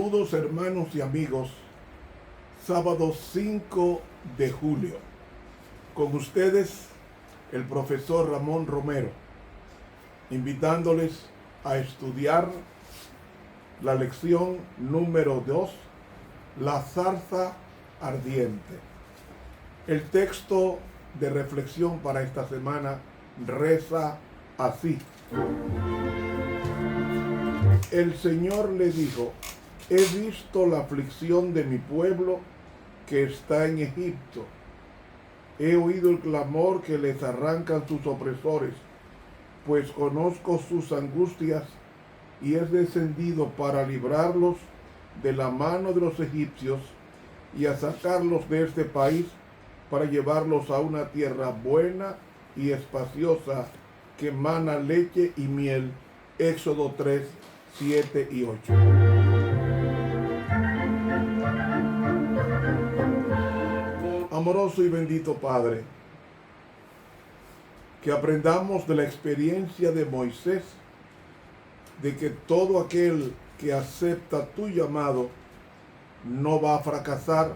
Saludos hermanos y amigos, sábado 5 de julio. Con ustedes el profesor Ramón Romero, invitándoles a estudiar la lección número 2, la zarza ardiente. El texto de reflexión para esta semana reza así. El Señor le dijo: he visto la aflicción de mi pueblo que está en Egipto. He oído el clamor que les arrancan sus opresores, pues conozco sus angustias y he descendido para librarlos de la mano de los egipcios y a sacarlos de este país para llevarlos a una tierra buena y espaciosa que mana leche y miel. Éxodo 3, 7 y 8. Amoroso y bendito Padre, que aprendamos de la experiencia de Moisés, de que todo aquel que acepta tu llamado no va a fracasar,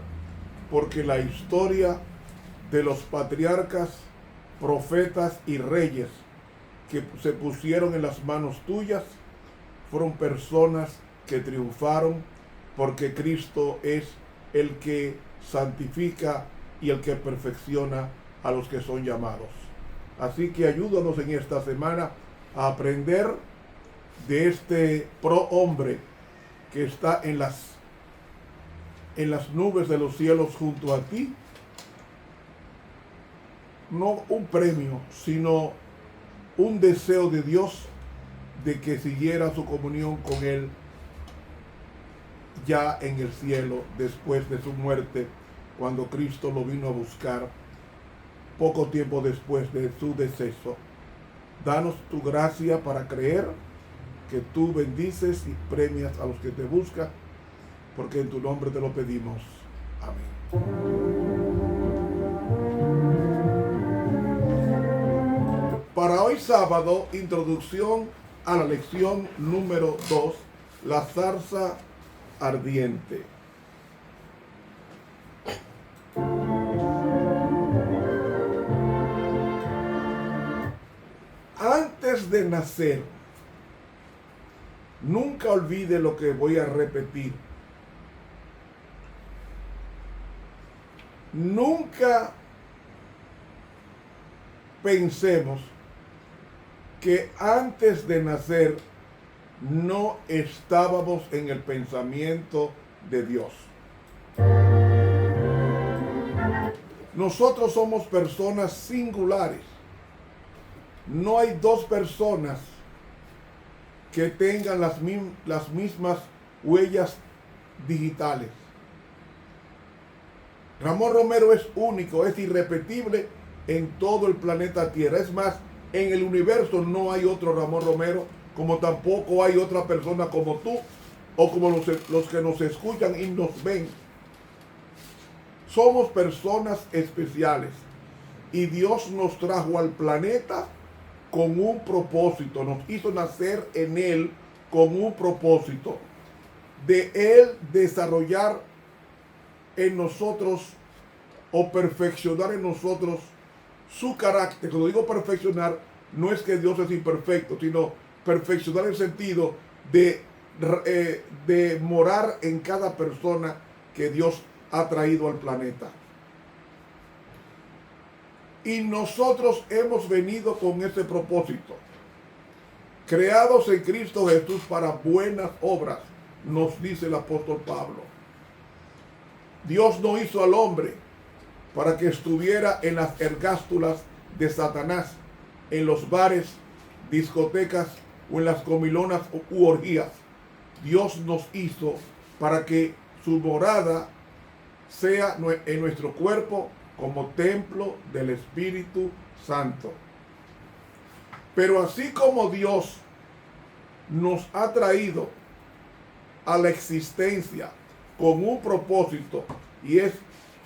porque la historia de los patriarcas, profetas y reyes que se pusieron en las manos tuyas fueron personas que triunfaron, porque Cristo es el que santifica y el que perfecciona a los que son llamados. Así que ayúdanos en esta semana a aprender de este prohombre que está en las nubes de los cielos junto a ti. No un premio, sino un deseo de Dios de que siguiera su comunión con Él ya en el cielo, después de su muerte, cuando Cristo lo vino a buscar poco tiempo después de su deceso. Danos tu gracia para creer que tú bendices y premias a los que te buscan, porque en tu nombre te lo pedimos. Amén. Para hoy sábado, introducción a la lección número 2, la zarza ardiente. Antes de nacer, nunca olvide lo que voy a repetir. Nunca pensemos que antes de nacer no estábamos en el pensamiento de Dios. Nosotros somos personas singulares. No hay dos personas que tengan las mismas huellas digitales. Ramón Romero es único, es irrepetible en todo el planeta Tierra. Es más, en el universo no hay otro Ramón Romero, como tampoco hay otra persona como tú o como los que nos escuchan y nos ven. Somos personas especiales y Dios nos trajo al planeta con un propósito, nos hizo nacer en Él con un propósito de Él desarrollar en nosotros o perfeccionar en nosotros su carácter. Cuando digo perfeccionar, no es que Dios es imperfecto, sino perfeccionar en el sentido de morar en cada persona que Dios ha traído al planeta. Y nosotros hemos venido con ese propósito, creados en Cristo Jesús para buenas obras, nos dice el apóstol Pablo. Dios no hizo al hombre para que estuviera en las ergástulas de Satanás, en los bares, discotecas o en las comilonas u orgías. Dios nos hizo para que su morada sea en nuestro cuerpo como templo del Espíritu Santo. Pero así como Dios nos ha traído a la existencia con un propósito, y es: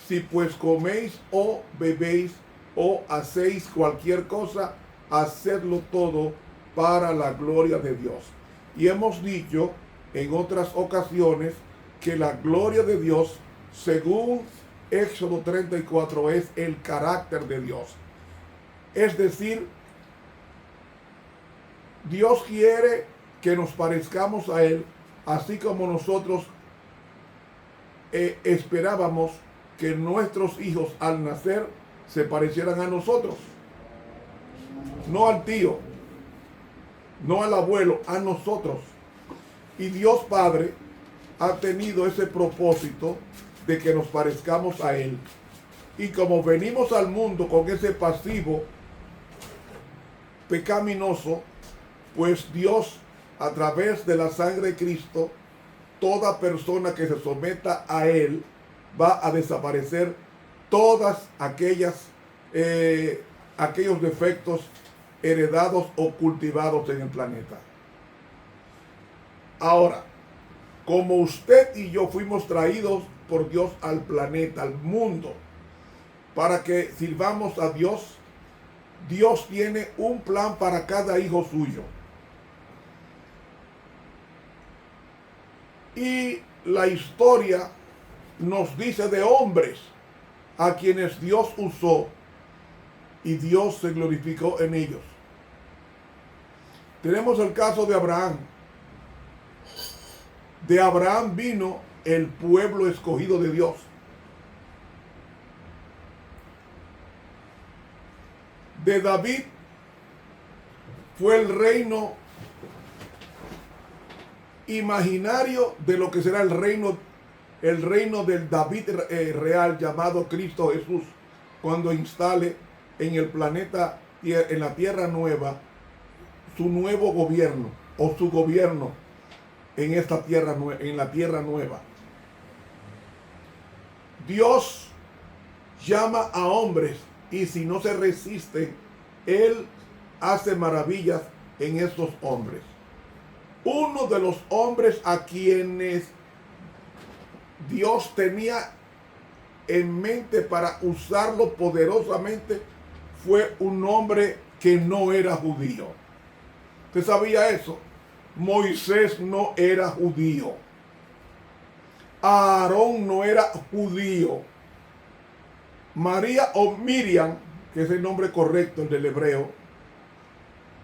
si pues coméis o bebéis o hacéis cualquier cosa, hacedlo todo para la gloria de Dios. Y hemos dicho en otras ocasiones que la gloria de Dios, según Éxodo 34, es el carácter de Dios. Es decir, Dios quiere que nos parezcamos a Él, así como nosotros esperábamos que nuestros hijos al nacer se parecieran a nosotros. No al tío, no al abuelo, a nosotros. Y Dios Padre ha tenido ese propósito de que nos parezcamos a Él. Y como venimos al mundo con ese pasivo pecaminoso, pues Dios, a través de la sangre de Cristo, toda persona que se someta a Él va a desaparecer todas aquellos defectos heredados o cultivados en el planeta. Ahora, como usted y yo fuimos traídos por Dios al planeta, al mundo, para que sirvamos a Dios, Dios tiene un plan para cada hijo suyo. Y la historia nos dice de hombres a quienes Dios usó y Dios se glorificó en ellos. Tenemos el caso de Abraham. De Abraham vino el pueblo escogido de Dios. De David fue el reino imaginario de lo que será el reino del David real, llamado Cristo Jesús, cuando instale en el planeta, en la tierra nueva, su nuevo gobierno o su gobierno en esta tierra, en la tierra nueva. Dios llama a hombres y si no se resisten, Él hace maravillas en estos hombres. Uno de los hombres a quienes Dios tenía en mente para usarlo poderosamente fue un hombre que no era judío. ¿Usted sabía eso? Moisés no era judío. Aarón no era judío. María o Miriam, que es el nombre correcto, el del hebreo,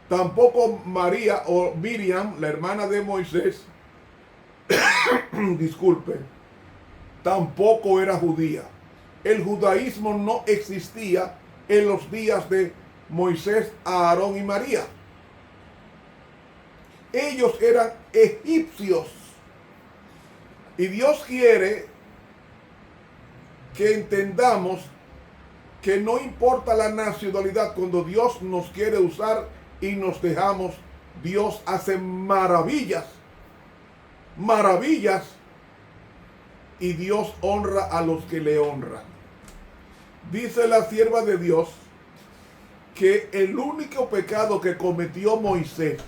tampoco María o Miriam, la hermana de Moisés, disculpe, tampoco era judía. El judaísmo no existía en los días de Moisés, Aarón y María. Ellos eran egipcios. Y Dios quiere que entendamos que no importa la nacionalidad, cuando Dios nos quiere usar y nos dejamos, Dios hace maravillas, maravillas, y Dios honra a los que le honran. Dice la sierva de Dios que el único pecado que cometió Moisés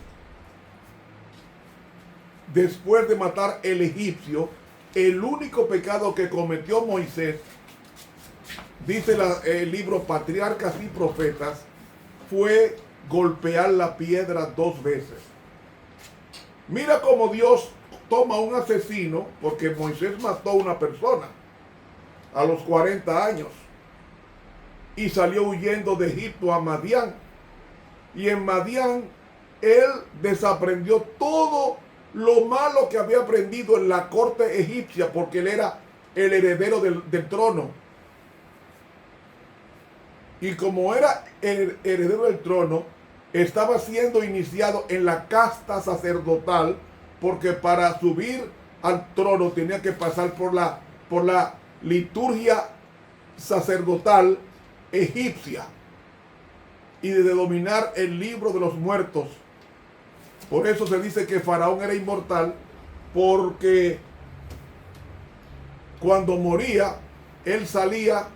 después de matar el egipcio, el único pecado que cometió Moisés, dice el libro Patriarcas y Profetas, fue golpear la piedra 2 veces. Mira cómo Dios toma un asesino, porque Moisés mató a una persona a los 40 años y salió huyendo de Egipto a Madián. Y en Madián él desaprendió todo lo malo que había aprendido en la corte egipcia, porque él era el heredero del trono. Y como era el heredero del trono, estaba siendo iniciado en la casta sacerdotal, porque para subir al trono tenía que pasar por la liturgia sacerdotal egipcia y de dominar el libro de los muertos. Por eso se dice que Faraón era inmortal, porque cuando moría, él salía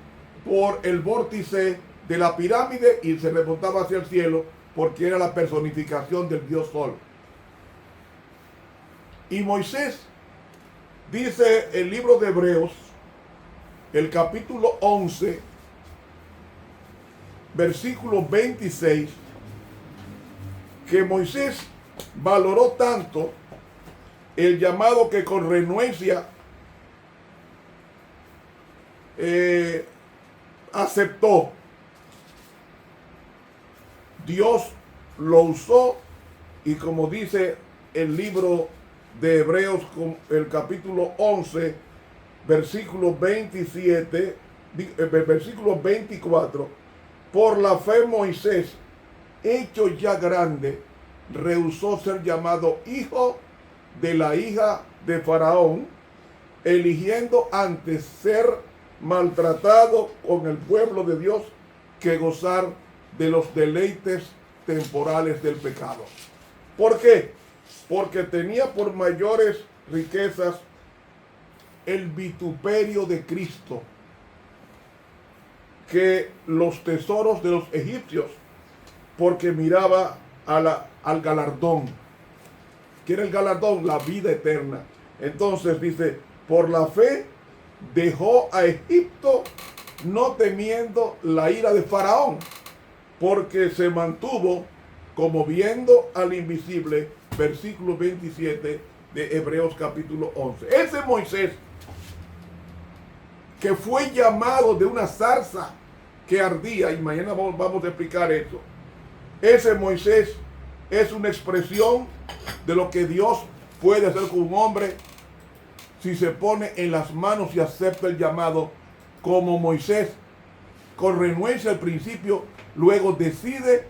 por el vórtice de la pirámide y se remontaba hacia el cielo, porque era la personificación del Dios Sol. Y Moisés, dice el libro de Hebreos, el capítulo 11, versículo 26, que Moisés valoró tanto el llamado que con renuencia aceptó. Dios lo usó y como dice el libro de Hebreos, el capítulo 11, versículo 27, versículo 24, por la fe Moisés, hecho ya grande, rehusó ser llamado hijo de la hija de Faraón, eligiendo antes ser maltratado con el pueblo de Dios que gozar de los deleites temporales del pecado. ¿Por qué? Porque tenía por mayores riquezas el vituperio de Cristo que los tesoros de los egipcios, porque miraba al galardón. ¿Qué era el galardón? La vida eterna. Entonces dice, por la fe dejó a Egipto no temiendo la ira de Faraón, porque se mantuvo como viendo al invisible, versículo 27 de Hebreos capítulo 11. Ese Moisés que fue llamado de una zarza que ardía, y mañana vamos a explicar eso. Ese Moisés es una expresión de lo que Dios puede hacer con un hombre si se pone en las manos y acepta el llamado, como Moisés, con renuencia al principio, luego decide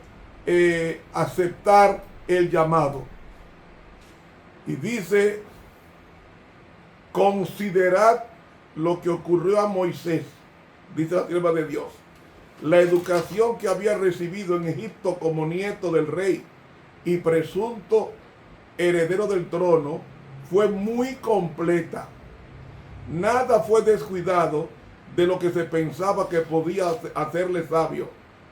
aceptar el llamado. Y dice, considerad lo que ocurrió a Moisés, dice la sierva de Dios. La educación que había recibido en Egipto como nieto del rey y presunto heredero del trono fue muy completa. Nada fue descuidado de lo que se pensaba que podía hacerle sabio,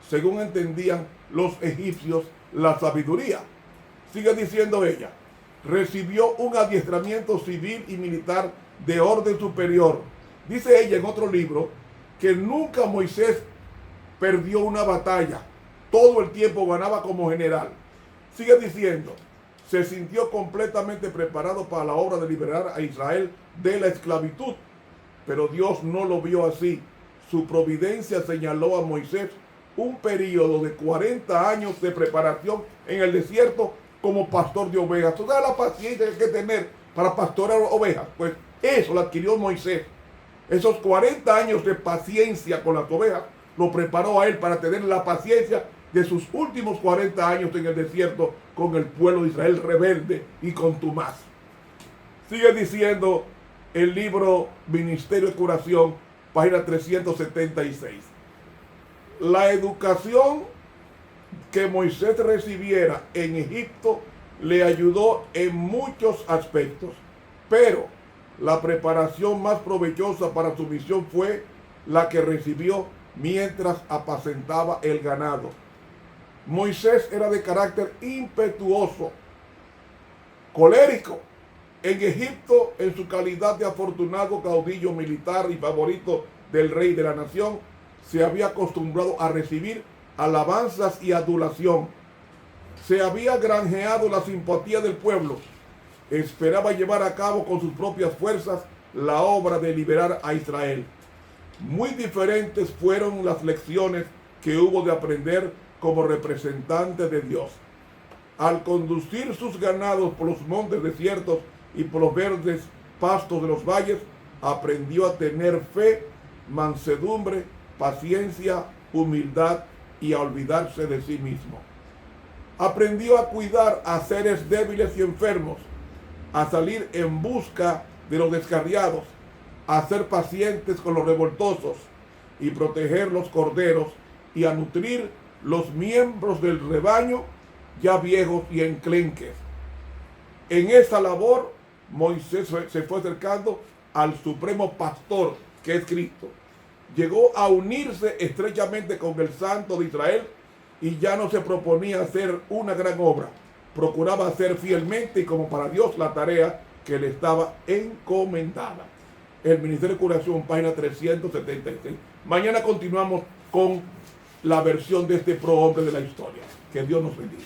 según entendían los egipcios la sabiduría. Sigue diciendo ella, recibió un adiestramiento civil y militar de orden superior. Dice ella en otro libro que nunca Moisés perdió una batalla, todo el tiempo ganaba como general. Sigue diciendo, se sintió completamente preparado para la obra de liberar a Israel de la esclavitud, pero Dios no lo vio así. Su providencia señaló a Moisés un periodo de 40 años de preparación en el desierto como pastor de ovejas. Toda la paciencia que hay que tener para pastorear ovejas, pues eso lo adquirió Moisés. Esos 40 años de paciencia con las ovejas lo preparó a él para tener la paciencia de sus últimos 40 años en el desierto con el pueblo de Israel rebelde y contumaz. Sigue diciendo el libro Ministerio de Curación, página 376. La educación que Moisés recibiera en Egipto le ayudó en muchos aspectos, pero la preparación más provechosa para su misión fue la que recibió mientras apacentaba el ganado. Moisés era de carácter impetuoso, colérico. En Egipto, en su calidad de afortunado caudillo militar y favorito del rey de la nación, se había acostumbrado a recibir alabanzas y adulación. Se había granjeado la simpatía del pueblo. Esperaba llevar a cabo con sus propias fuerzas la obra de liberar a Israel. Muy diferentes fueron las lecciones que hubo de aprender como representante de Dios. Al conducir sus ganados por los montes desiertos y por los verdes pastos de los valles, aprendió a tener fe, mansedumbre, paciencia, humildad y a olvidarse de sí mismo. Aprendió a cuidar a seres débiles y enfermos, a salir en busca de los descarriados, a ser pacientes con los revoltosos y proteger los corderos y a nutrir los miembros del rebaño ya viejos y enclenques. En esa labor, Moisés se fue acercando al supremo pastor, que es Cristo. Llegó a unirse estrechamente con el Santo de Israel y ya no se proponía hacer una gran obra. Procuraba hacer fielmente y como para Dios la tarea que le estaba encomendada. El Ministerio de Curación, página 376. Mañana continuamos con la versión de este prohombre de la historia. Que Dios nos bendiga.